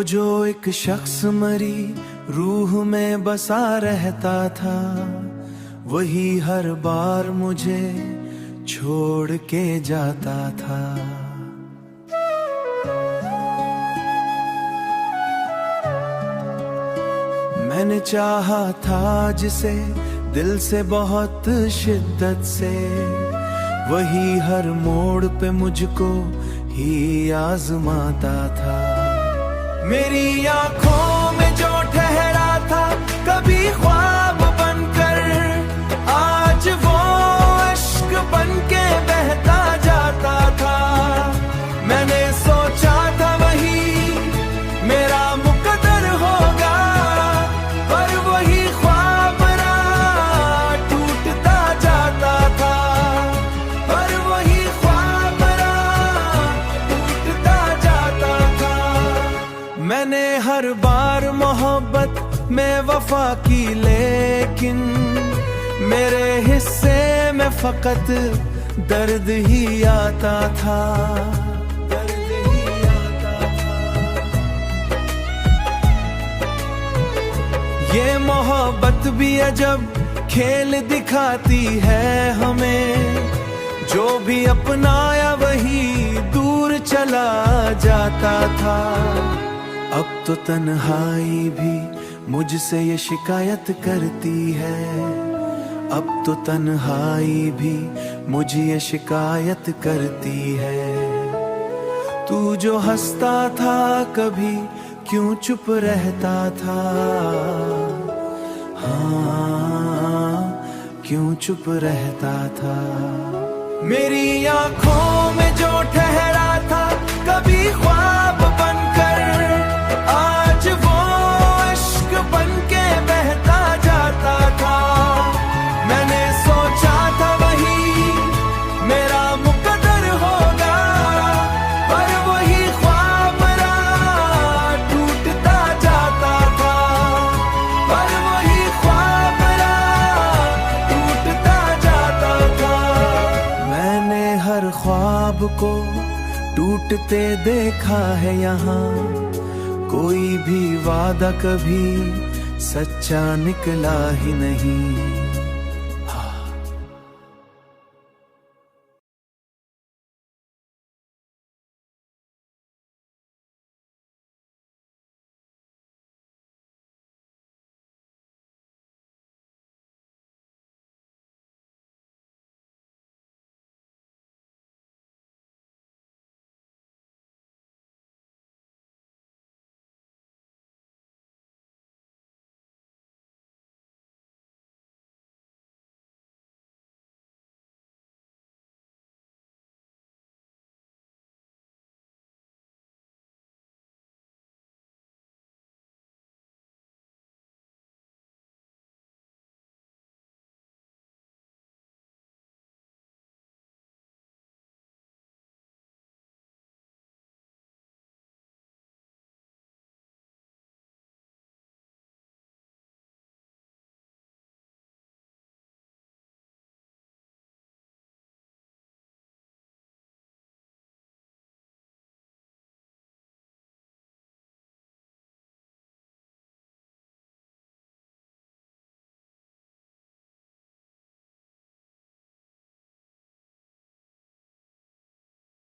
जो एक शख्स मरी रूह में बसा रहता था, वही हर बार मुझे छोड़ के जाता था। मैंने चाहा था जिसे दिल से बहुत शिद्दत से, वही हर मोड़ पे मुझको ही आजमाता था। मेरी आंखों में जो ठहरा था कभी ख्वाब बनकर, आज वो अश्क बनके बहता जाता था। मैंने सोचा था वही मेरा मुकद्दर होगा, पर वही ख्वाब रात टूटता जाता था, पर वही ख्वाब रात टूटता जाता था। मैंने हर बार मोहब्बत में वफा की, लेकिन मेरे हिस्से में फकत दर्द ही आता था, दर्द ही आता था। ये मोहब्बत भी अजब खेल दिखाती है हमें, जो भी अपनाया वही दूर चला जाता था। अब तो तन्हाई भी मुझसे ये शिकायत करती है, अब तो तन्हाई भी मुझे ये शिकायत करती है। तू जो हंसता था कभी क्यों चुप रहता था, हाँ क्यों चुप रहता था। मेरी आंखों में जो ठहरा था कभी ख्वाब बनकर, आज वो अश्क बनके बहता जाता था। मैंने सोचा था वही मेरा मुकद्दर होगा, पर वही ख्वाब रात टूटता जाता था, पर वही ख्वाब रात टूटता जाता था। मैंने हर ख्वाब को टूटते देखा है यहाँ, कोई भी वादा कभी सच्चा निकला ही नहीं।